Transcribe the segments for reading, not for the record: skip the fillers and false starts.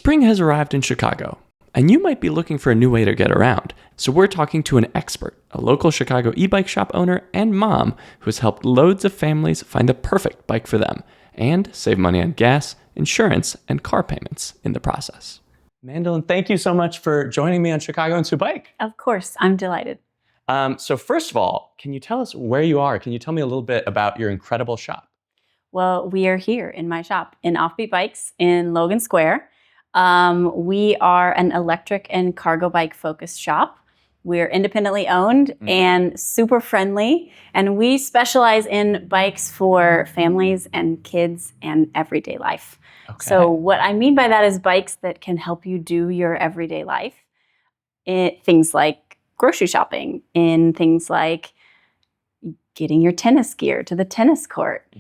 Spring has arrived in Chicago, and you might be looking for a new way to get around. So we're talking to an expert, a local Chicago e-bike shop owner and mom who has helped loads of families find the perfect bike for them and save money on gas, insurance, and car payments in the process. Mandalyn, thank you so much for joining me on Chicago Into Bike. Of course, I'm delighted. So first of all, can you tell us where you are? Can you tell me a little bit about your incredible shop? Well, we are here in my shop in Offbeat Bikes in Logan Square. We are an electric and cargo bike focused shop. We're independently owned and super friendly, and we specialize in bikes for families and kids and everyday life. Okay. So what I mean by that is bikes that can help you do your everyday life. Things like grocery shopping, in things like getting your tennis gear to the tennis court.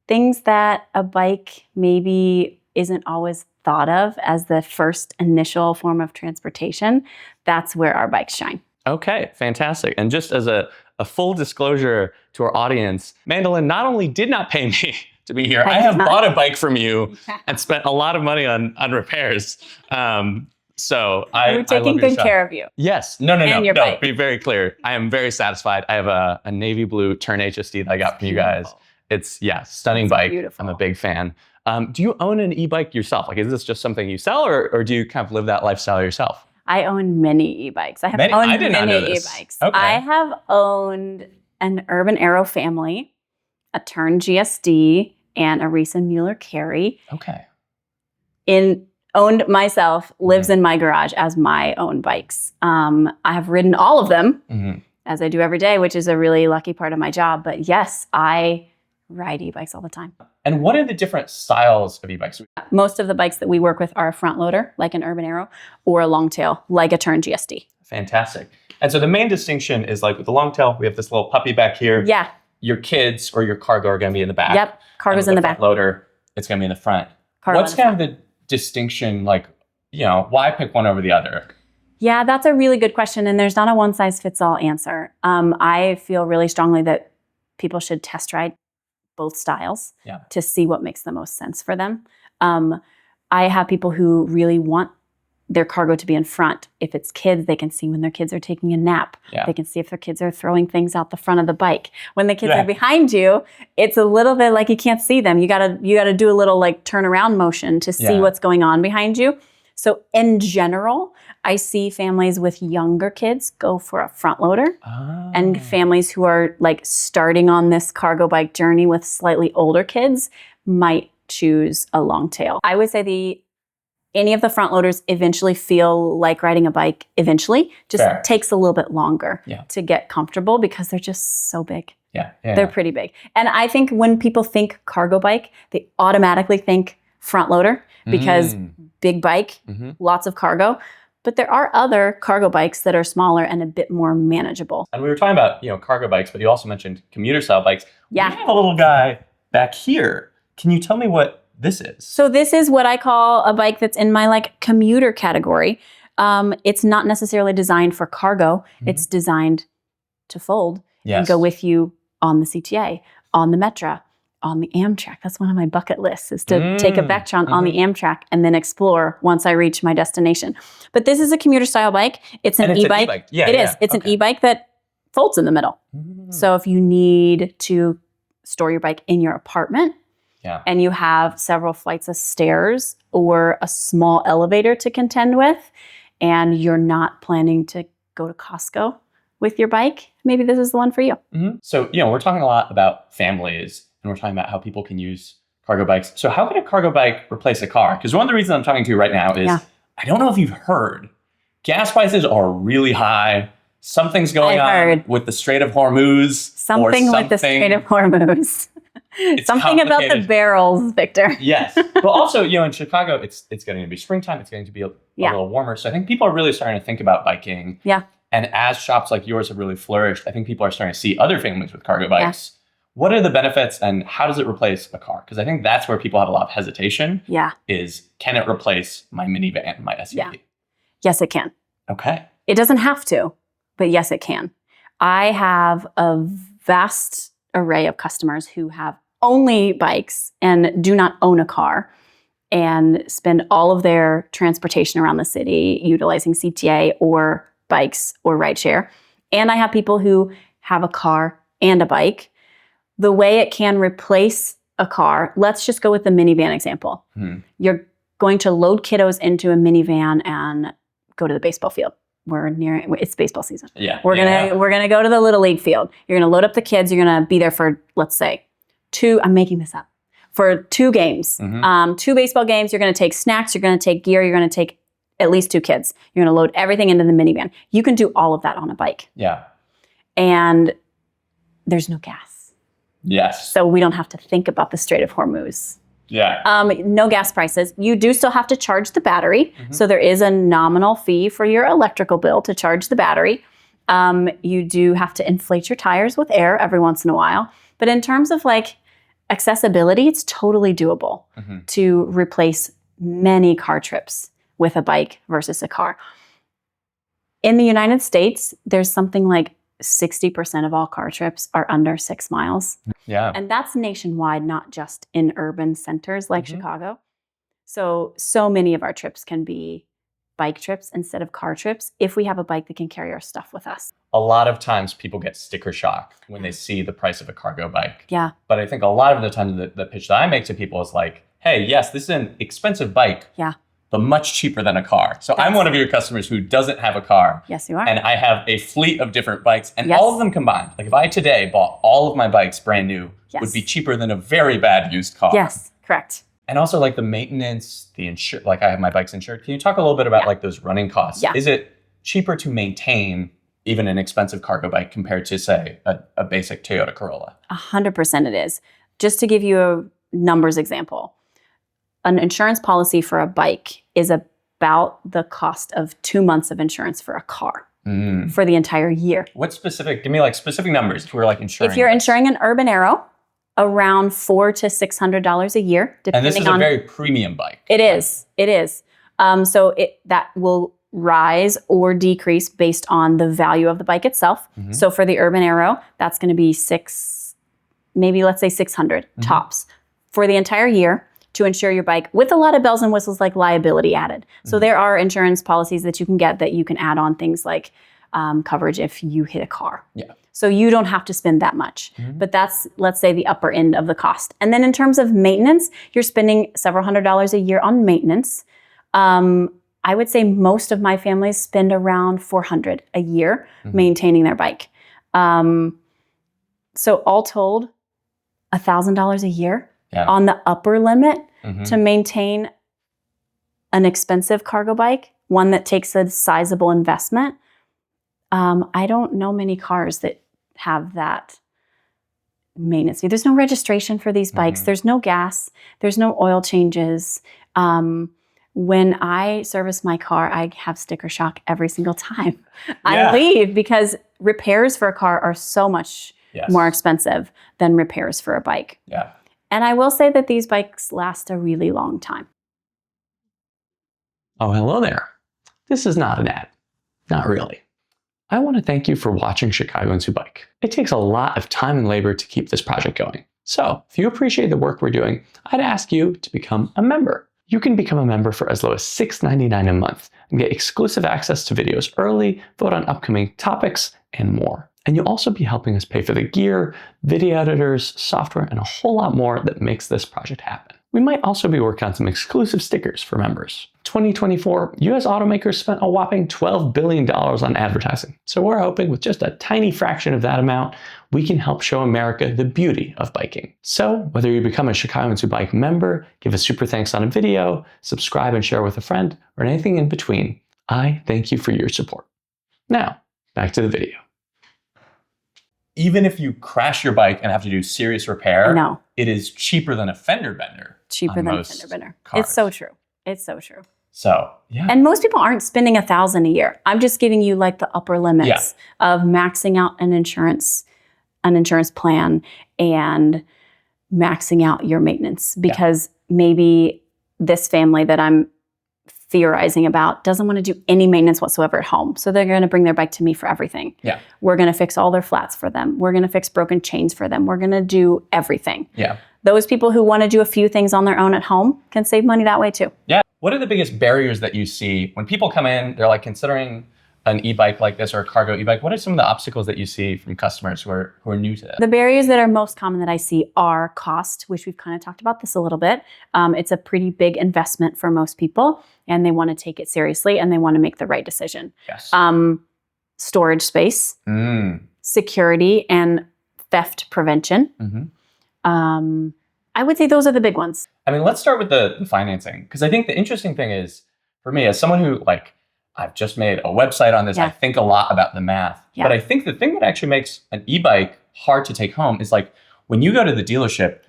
Things that a bike maybe isn't always thought of as the first initial form of transportation. That's where our bikes shine. Okay, fantastic. And just as a full disclosure to our audience, Mandalyn not only did not pay me to be here, I have bought a bike from you and spent a lot of money on repairs. We're taking good care of you. Yes. No. Bike. Be very clear. I am very satisfied. I have a navy blue Turn HSD that I got from you guys. It's stunning bike. Beautiful. I'm a big fan. Do you own an e-bike yourself? Like, is this just something you sell, or do you kind of live that lifestyle yourself? I own many e-bikes. I have owned many e-bikes. Okay. I have owned an Urban Aero family, a Turn GSD, and a Reese and Mueller Carry. Okay. Owned myself, lives in my garage as my own bikes. I have ridden all of them, as I do every day, which is a really lucky part of my job. But yes, I ride e-bikes all the time. And what are the different styles of e-bikes? Most of the bikes that we work with are a front loader, like an Urban Aero, or a long tail, like a Turn GSD. Fantastic. And so the main distinction is, like, with the long tail, we have this little puppy back here. Yeah. Your kids or your cargo are going to be in the back. Yep, cargo's in the back. Loader, it's going to be in the front. What's kind of the distinction, like, why pick one over the other? Yeah, that's a really good question, and there's not a one-size-fits-all answer. I feel really strongly that people should test ride both styles to see what makes the most sense for them. I have people who really want their cargo to be in front. If it's kids, they can see when their kids are taking a nap. They can see if their kids are throwing things out the front of the bike. When the kids are behind you, it's a little bit like you can't see them. You gotta do a little, like, turn around motion to see what's going on behind you. So in general, I see families with younger kids go for a front loader, and families who are, like, starting on this cargo bike journey with slightly older kids might choose a long tail. I would say any of the front loaders eventually feel like riding a bike eventually. Just takes a little bit longer to get comfortable because they're just so big. They're pretty big. And I think when people think cargo bike, they automatically think front loader because big bike, lots of cargo. But there are other cargo bikes that are smaller and a bit more manageable. And we were talking about, cargo bikes, but you also mentioned commuter style bikes. Yeah. We have a little guy back here. Can you tell me what this is? So this is what I call a bike that's in my, like, commuter category. It's not necessarily designed for cargo. It's designed to fold and go with you on the CTA, on the Metra, on the Amtrak. That's one of my bucket lists, is to take a Vectron on the Amtrak and then explore once I reach my destination. But this is a commuter style bike. It's an e-bike. It is. It's an e-bike that folds in the middle. So if you need to store your bike in your apartment, and you have several flights of stairs or a small elevator to contend with, and you're not planning to go to Costco with your bike, maybe this is the one for you. So, we're talking a lot about families, and we're talking about how people can use cargo bikes. So how can a cargo bike replace a car? Because one of the reasons I'm talking to you right now is, I don't know if you've heard, gas prices are really high. Something's going on with the Strait of Hormuz. Something with the Strait of Hormuz. Something about the barrels, Victor. Yes. But also, in Chicago, it's getting to be springtime. It's getting to be a little warmer. So I think people are really starting to think about biking. Yeah. And as shops like yours have really flourished, I think people are starting to see other families with cargo bikes. What are the benefits, and how does it replace a car? Because I think that's where people have a lot of hesitation. Is, can it replace my minivan, my SUV? Yes, it can. Okay. It doesn't have to, but yes, it can. I have a vast array of customers who have only bikes and do not own a car. and spend all of their transportation around the city utilizing CTA or bikes or rideshare. And I have people who have a car and a bike. The way it can replace a car, let's just go with the minivan example. You're going to load kiddos into a minivan and go to the baseball field. It's baseball season. Yeah. We're gonna go to the Little League field. You're gonna load up the kids. You're gonna be there for, let's say, I'm making this up, for 2 games. 2 baseball games. You're gonna take snacks. You're gonna take gear. You're gonna take at least 2 kids. You're gonna load everything into the minivan. You can do all of that on a bike. Yeah. And there's no gas. Yes. So we don't have to think about the Strait of Hormuz. Yeah. No gas prices. You do still have to charge the battery. So there is a nominal fee for your electrical bill to charge the battery. You do have to inflate your tires with air every once in a while. But in terms of like accessibility, it's totally doable to replace many car trips with a bike versus a car. In the United States, there's something like 60% of all car trips are under 6 miles. Yeah. And that's nationwide, not just in urban centers like Chicago. So many of our trips can be bike trips instead of car trips if we have a bike that can carry our stuff with us. A lot of times people get sticker shock when they see the price of a cargo bike. Yeah. But I think a lot of the time the pitch that I make to people is like, hey, yes, this is an expensive bike. Yeah. But much cheaper than a car. So I'm one of your customers who doesn't have a car. Yes, you are. And I have a fleet of different bikes, and all of them combined. Like if I today bought all of my bikes brand new, would be cheaper than a very bad used car. Yes, correct. And also like the maintenance, the like I have my bikes insured. Can you talk a little bit about like those running costs? Yeah. Is it cheaper to maintain even an expensive cargo bike compared to say a basic Toyota Corolla? 100% it is. Just to give you a numbers example, an insurance policy for a bike is about the cost of 2 months of insurance for a car for the entire year. What specific, give me like specific numbers if we're like insuring. If you're insuring an Urban Arrow, around $400 to $600 a year, depending on. And this is a very premium bike. It is. So that will rise or decrease based on the value of the bike itself. So for the Urban Arrow, that's going to be let's say 600 tops for the entire year to insure your bike with a lot of bells and whistles like liability added. So there are insurance policies that you can get that you can add on things like coverage if you hit a car. Yeah. So you don't have to spend that much, but that's, let's say, the upper end of the cost. And then in terms of maintenance, you're spending several $100s a year on maintenance. I would say most of my families spend around $400 a year maintaining their bike. So all told, $1,000 a year on the upper limit to maintain an expensive cargo bike, one that takes a sizable investment. I don't know many cars that have that maintenance fee. There's no registration for these bikes. There's no gas. There's no oil changes. When I service my car, I have sticker shock every single time I leave because repairs for a car are so much more expensive than repairs for a bike. Yeah. And I will say that these bikes last a really long time. Oh, hello there. This is not an ad. Not really. I want to thank you for watching Chicagoans Who Bike. It takes a lot of time and labor to keep this project going. So if you appreciate the work we're doing, I'd ask you to become a member. You can become a member for as low as $6.99 a month and get exclusive access to videos early, vote on upcoming topics, and more. And you'll also be helping us pay for the gear, video editors, software, and a whole lot more that makes this project happen. We might also be working on some exclusive stickers for members. 2024, US automakers spent a whopping $12 billion on advertising. So we're hoping with just a tiny fraction of that amount, we can help show America the beauty of biking. So whether you become a Chicagoans Who Bike member, give a super thanks on a video, subscribe and share with a friend, or anything in between, I thank you for your support. Now, back to the video. Even if you crash your bike and have to do serious repair, it is cheaper than a fender bender. Cheaper than a fender bender. Cars. It's so true. It's so true. So, yeah. And most people aren't spending $1,000 a year. I'm just giving you like the upper limits of maxing out an insurance plan and maxing out your maintenance because maybe this family that I'm theorizing about doesn't want to do any maintenance whatsoever at home. So they're going to bring their bike to me for everything. Yeah. We're going to fix all their flats for them. We're going to fix broken chains for them. We're going to do everything. Yeah. those people who want to do a few things on their own at home can save money that way too. Yeah. What are the biggest barriers that you see when people come in, they're like considering an e-bike like this or a cargo e-bike? What are some of the obstacles that you see from customers who are new to that? The barriers that are most common that I see are cost, which we've kind of talked about this a little bit. It's a pretty big investment for most people, and they want to take it seriously and they want to make the right decision. Yes. Storage space, security, and theft prevention. I would say those are the big ones. I mean, let's start with the financing, because I think the interesting thing is, for me, as someone who I've just made a website on this. I think a lot about the math. But I think the thing that actually makes an e-bike hard to take home is when you go to the dealership,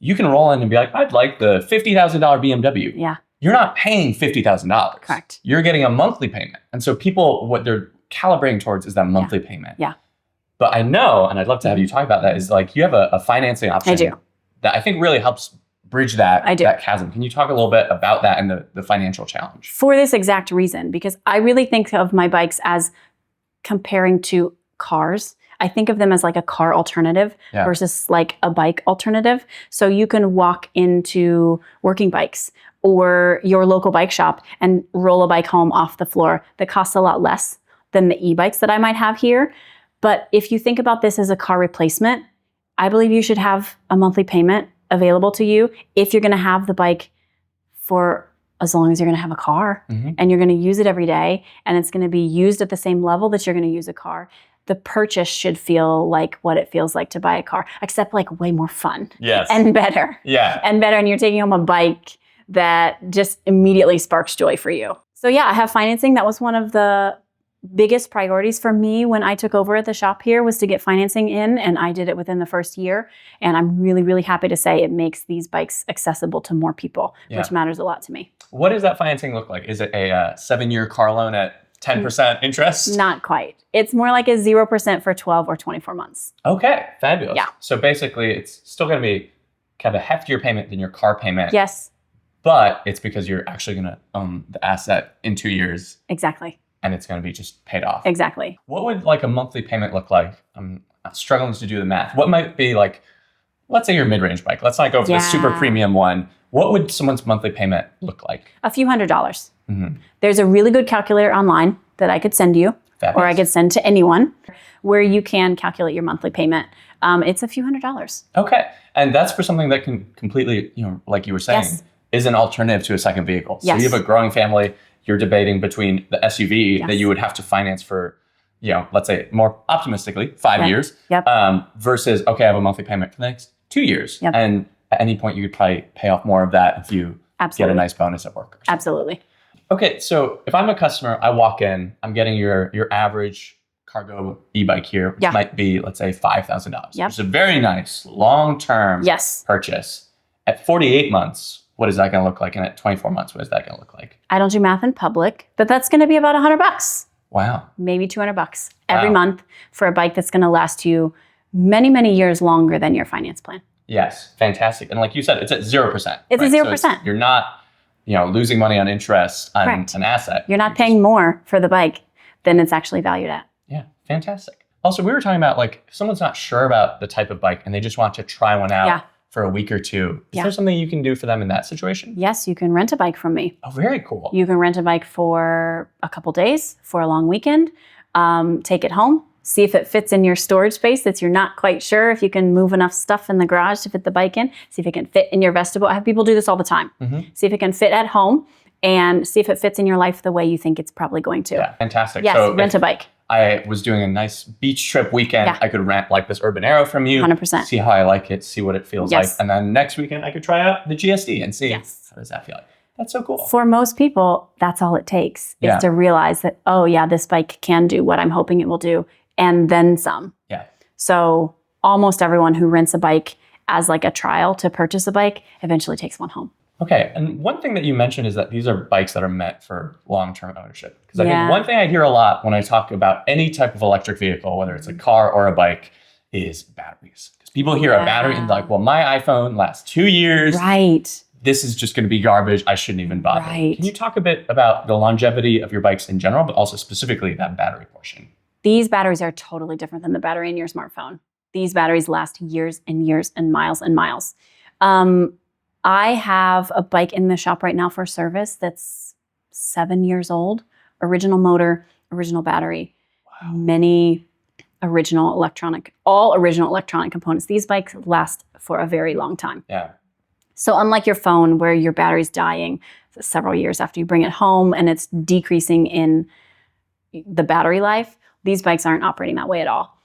you can roll in and be like, I'd like the $50,000 BMW. Yeah. You're not paying $50,000. Correct. You're getting a monthly payment. And so people, what they're calibrating towards is that monthly payment. Yeah. But I know, and I'd love to have you talk about that, is you have a financing option. I do. That I think really helps bridge that chasm. Can you talk a little bit about that and the financial challenge? For this exact reason, because I really think of my bikes as comparing to cars. I think of them as a car alternative versus a bike alternative. So you can walk into Working Bikes or your local bike shop and roll a bike home off the floor that costs a lot less than the e-bikes that I might have here. But if you think about this as a car replacement, I believe you should have a monthly payment available to you if you're going to have the bike for as long as you're going to have a car and you're going to use it every day and it's going to be used at the same level that you're going to use a car. The purchase should feel like what it feels like to buy a car, except way more fun and better. Yeah. And better. And you're taking home a bike that just immediately sparks joy for you. So yeah, I have financing. That was one of the biggest priorities for me when I took over at the shop here, was to get financing in, and I did it within the first year. And I'm really, really happy to say it makes these bikes accessible to more people, which matters a lot to me. What does that financing look like? Is it a 7-year car loan at 10% interest? Not quite. It's more like a 0% for 12 or 24 months. Okay, fabulous. Yeah. So basically, it's still going to be kind of a heftier payment than your car payment. Yes. But it's because you're actually going to own the asset in 2 years. Exactly. And it's going to be just paid off. Exactly. What would a monthly payment look like? I'm struggling to do the math. What might be let's say your mid-range bike. Let's not go for the super premium one. What would someone's monthly payment look like? A few $100s. There's a really good calculator online that I could send you, or I could send to anyone, where you can calculate your monthly payment. It's a few $100s. Okay. And that's for something that can completely, like you were saying, is an alternative to a second vehicle. So you have a growing family. You're debating between the SUV that you would have to finance for, let's say more optimistically, 5 years, versus, okay, I have a monthly payment for the next 2 years. And at any point, you could probably pay off more of that if you get a nice bonus at work. Absolutely. Okay, so if I'm a customer, I walk in, I'm getting your average cargo e-bike here, which might be, let's say, $5,000. It's a very nice long-term purchase. At 48 months, what is that going to look like? And at 24 months, what is that going to look like? I don't do math in public, but that's going to be about $100. Wow. Maybe $200 every month for a bike that's going to last you many, many years longer than your finance plan. Yes, fantastic. And like you said, it's at 0%. It's right? a 0%. So you're not, losing money on interest on an asset. You're not paying more for the bike than it's actually valued at. Yeah, fantastic. Also, we were talking about if someone's not sure about the type of bike and they just want to try one out for a week or two. Is there something you can do for them in that situation? Yes, you can rent a bike from me. Oh, very cool. You can rent a bike for a couple days, for a long weekend, take it home, see if it fits in your storage space that you're not quite sure if you can move enough stuff in the garage to fit the bike in, see if it can fit in your vestibule. I have people do this all the time. See if it can fit at home and see if it fits in your life the way you think it's probably going to. Yeah, fantastic. Yes, so rent a bike. I was doing a nice beach trip weekend. I could rent this Urban Arrow from you. 100%. See how I like it, see what it feels like. And then next weekend I could try out the GSD and see how does that feel like. That's so cool. For most people, that's all it takes is to realize that, oh yeah, this bike can do what I'm hoping it will do, and then some. Yeah. So almost everyone who rents a bike as a trial to purchase a bike eventually takes one home. Okay, and one thing that you mentioned is that these are bikes that are meant for long-term ownership. Because I think one thing I hear a lot when I talk about any type of electric vehicle, whether it's a car or a bike, is batteries. Because people hear a battery and well, my iPhone lasts 2 years. Right. This is just going to be garbage. I shouldn't even bother. Right. Can you talk a bit about the longevity of your bikes in general, but also specifically that battery portion? These batteries are totally different than the battery in your smartphone. These batteries last years and years and miles and miles. I have a bike in the shop right now for service that's 7 years old. Original motor, original battery, many all original electronic components. These bikes last for a very long time. Yeah. So unlike your phone where your battery's dying several years after you bring it home and it's decreasing in the battery life, these bikes aren't operating that way at all.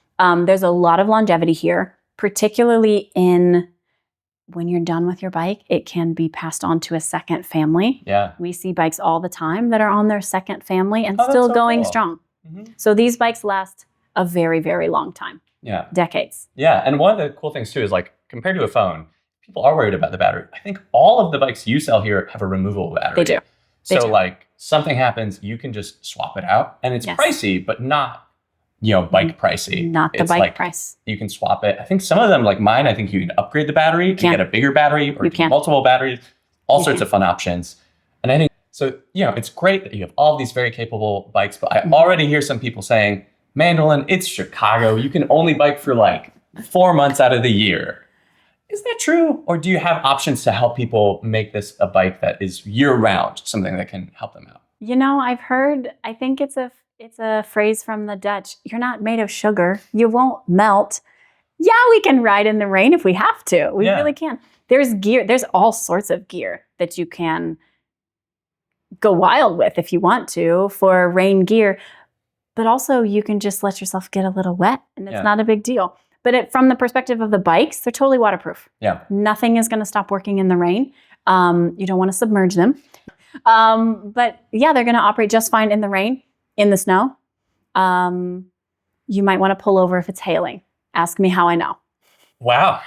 There's a lot of longevity here, particularly in when you're done with your bike, it can be passed on to a second family. Yeah. We see bikes all the time that are on their second family and still going strong. Mm-hmm. So these bikes last a very, very long time. Yeah. Decades. Yeah. And one of the cool things too is like compared to a phone, people are worried about the battery. I think all of the bikes you sell here have a removable battery. They do. So like something happens, you can just swap it out. And it's pricey, but not, bike pricey. Not the bike price. You can swap it. I think some of them, like mine, I think you can upgrade the battery to get a bigger battery or multiple batteries, all sorts of fun options. And I think, so, it's great that you have all these very capable bikes, but I already hear some people saying, Mandalyn, it's Chicago. You can only bike for like 4 months out of the year. Is that true? Or do you have options to help people make this a bike that is year round, something that can help them out? I've heard, I think it's a phrase from the Dutch. You're not made of sugar. You won't melt. Yeah, we can ride in the rain if we have to. We really can. There's gear. There's all sorts of gear that you can go wild with if you want to for rain gear. But also you can just let yourself get a little wet and it's not a big deal. But from the perspective of the bikes, they're totally waterproof. Yeah. Nothing is going to stop working in the rain. You don't want to submerge them. But yeah, they're going to operate just fine in the rain, in the snow. You might want to pull over if it's hailing. Ask me how I know. Wow.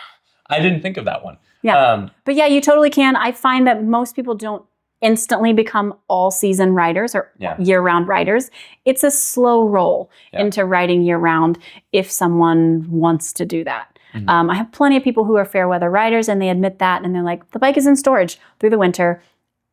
I didn't think of that one. Yeah. But yeah, you totally can. I find that most people don't instantly become all-season riders or year-round riders. It's a slow roll into riding year-round if someone wants to do that. Mm-hmm. I have plenty of people who are fair weather riders and they admit that and they're like, the bike is in storage through the winter.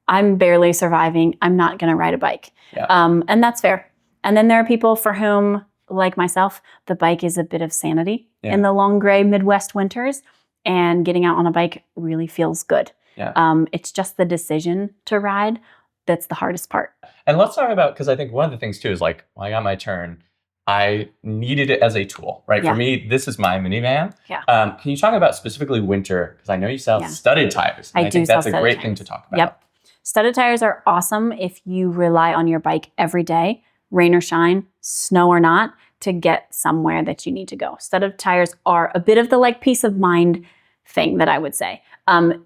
I'm barely surviving. I'm not going to ride a bike. Yeah. And that's fair. And then there are people for whom, like myself, the bike is a bit of sanity in the long gray Midwest winters and getting out on a bike really feels good. Yeah. It's just the decision to ride that's the hardest part. And let's talk about, because I think one of the things too is like, when I got my turn, I needed it as a tool, right? Yeah. For me, this is my minivan. Yeah. Can you talk about specifically winter? Because I know you sell studded tires. I think that's a great thing to talk about. Yep. Studded tires are awesome if you rely on your bike every day, rain or shine, snow or not, to get somewhere that you need to go. Studded tires are a bit of the like peace of mind thing that I would say.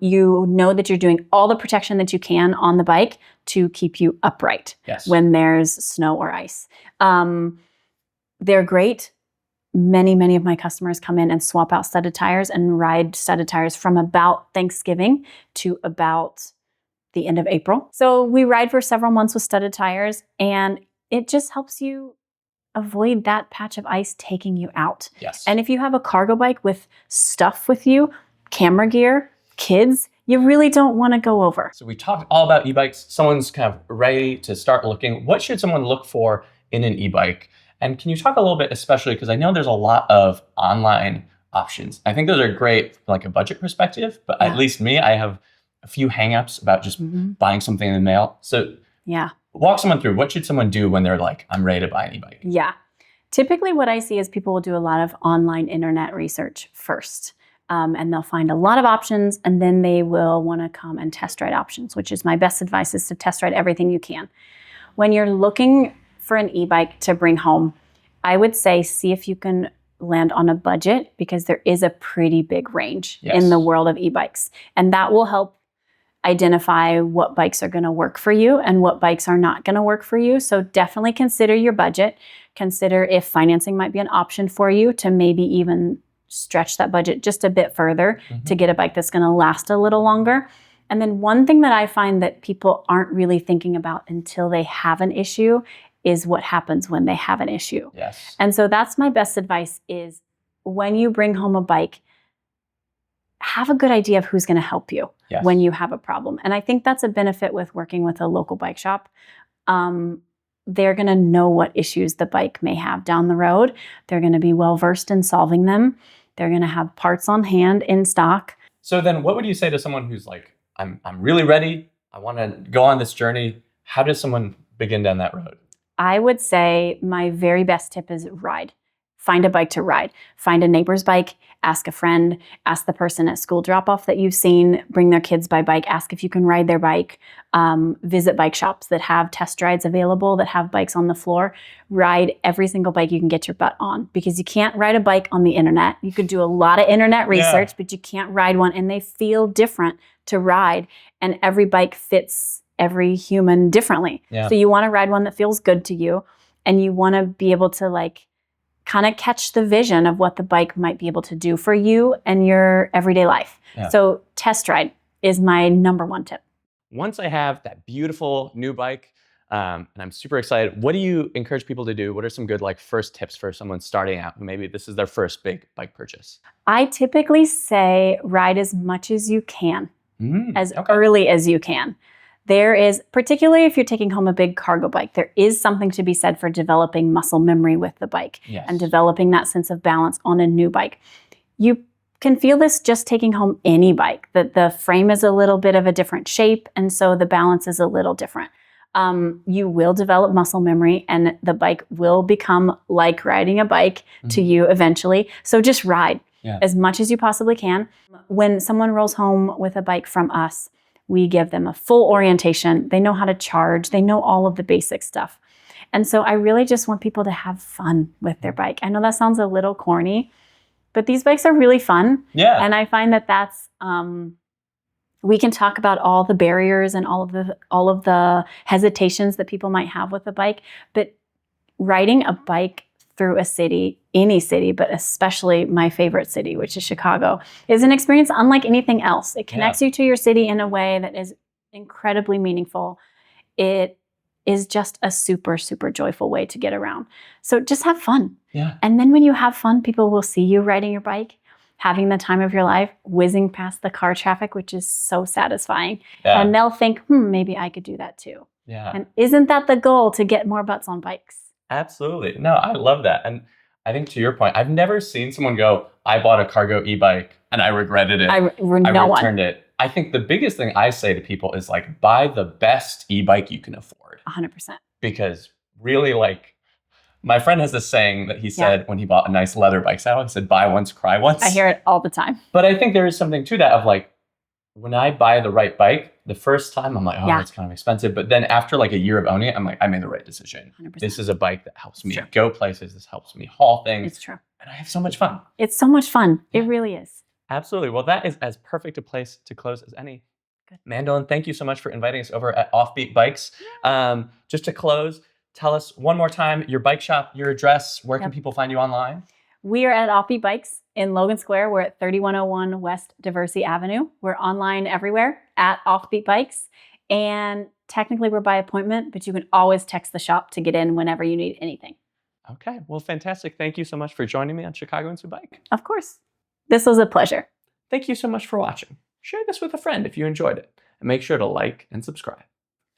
You know that you're doing all the protection that you can on the bike to keep you upright when there's snow or ice. They're great. Many of my customers come in and swap out studded tires and ride studded tires from about Thanksgiving to about the end of April. So we ride for several months with studded tires and it just helps you avoid that patch of ice taking you out. Yes. And if you have a cargo bike with stuff with you, camera gear, kids, you really don't want to go over. So we talked all about e-bikes. Someone's kind of ready to start looking. What should someone look for in an e-bike? And can you talk a little bit, especially because I know there's a lot of online options. I think those are great from like a budget perspective, but at least me, I have a few hangups about just buying something in the mail. So walk someone through, what should someone do when they're like, I'm ready to buy an e-bike? Yeah. Typically what I see is people will do a lot of online internet research first. And they'll find a lot of options and then they will want to come and test ride options, which is my best advice is to test ride everything you can. When you're looking for an e-bike to bring home, I would say see if you can land on a budget because there is a pretty big range in the world of e-bikes. And that will help identify what bikes are going to work for you and what bikes are not going to work for you. So definitely consider your budget. Consider if financing might be an option for you to maybe even stretch that budget just a bit further to get a bike that's going to last a little longer. And then one thing that I find that people aren't really thinking about until they have an issue is what happens when they have an issue. Yes. And so that's my best advice is when you bring home a bike, have a good idea of who's going to help you when you have a problem. And I think that's a benefit with working with a local bike shop. They're going to know what issues the bike may have down the road. They're going to be well-versed in solving them. They're going to have parts on hand in stock. So then what would you say to someone who's like, I'm really ready, I want to go on this journey? How does someone begin down that road? I would say my very best tip is ride. Find a bike to ride. Find a neighbor's bike, ask a friend, ask the person at school drop-off that you've seen bring their kids by bike, ask if you can ride their bike, visit bike shops that have test rides available, that have bikes on the floor. Ride every single bike you can get your butt on, because you can't ride a bike on the internet. You could do a lot of internet research, but you can't ride one, and they feel different to ride, and every bike fits every human differently. So you want to ride one that feels good to you, and you want to be able to like kind of catch the vision of what the bike might be able to do for you and your everyday life. So test ride is my number one tip. Once I have that beautiful new bike, and I'm super excited, what do you encourage people to do? What are some good like first tips for someone starting out who maybe this is their first big bike purchase? I typically say ride as much as you can, as early as you can. There is, particularly if you're taking home a big cargo bike, there is something to be said for developing muscle memory with the bike and developing that sense of balance on a new bike. You can feel this just taking home any bike, that the frame is a little bit of a different shape, and so the balance is a little different. You will develop muscle memory, and the bike will become like riding a bike to you eventually. So just ride as much as you possibly can. When someone rolls home with a bike from us, we give them a full orientation. They know how to charge. They know all of the basic stuff. And so I really just want people to have fun with their bike. I know that sounds a little corny, but these bikes are really fun. And I find that that's, we can talk about all the barriers and all of the hesitations that people might have with a bike, but riding a bike through a city, any city, but especially my favorite city, which is Chicago, is an experience unlike anything else. It connects you to your city in a way that is incredibly meaningful. It is just a super, super joyful way to get around. So just have fun. And then when you have fun, people will see you riding your bike, having the time of your life, whizzing past the car traffic, which is so satisfying. And they'll think, maybe I could do that too. And isn't that the goal, to get more butts on bikes? Absolutely. No, I love that. And I think to your point, I've never seen someone go, I bought a cargo e-bike and I regretted it. I returned it. I think the biggest thing I say to people is like, buy the best e-bike you can afford. 100%. Because really, like, my friend has this saying that he said when he bought a nice leather bike saddle, he said, buy once, cry once. I hear it all the time. But I think there is something to that of like, when I buy the right bike, the first time I'm like, oh, it's kind of expensive. But then after like a year of owning it, I'm like, I made the right decision. 100%. This is a bike that helps me go places. This helps me haul things. It's true. And I have so much fun. It's so much fun. It really is. Absolutely. Well, that is as perfect a place to close as any. Good. Mandalyn, thank you so much for inviting us over at Offbeat Bikes. Just to close, tell us one more time your bike shop, your address, where can people find you online? We are at Offbeat Bikes in Logan Square. We're at 3101 West Diversey Avenue. We're online everywhere at Offbeat Bikes. And technically we're by appointment, but you can always text the shop to get in whenever you need anything. Okay, well, fantastic. Thank you so much for joining me on Chicagoans Who Bike. Of course. This was a pleasure. Thank you so much for watching. Share this with a friend if you enjoyed it, and make sure to like and subscribe.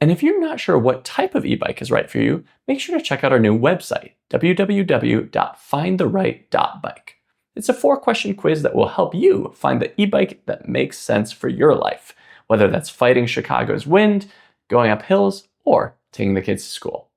And if you're not sure what type of e-bike is right for you, make sure to check out our new website, www.findtheright.bike. It's a 4-question quiz that will help you find the e-bike that makes sense for your life, whether that's fighting Chicago's wind, going up hills, or taking the kids to school.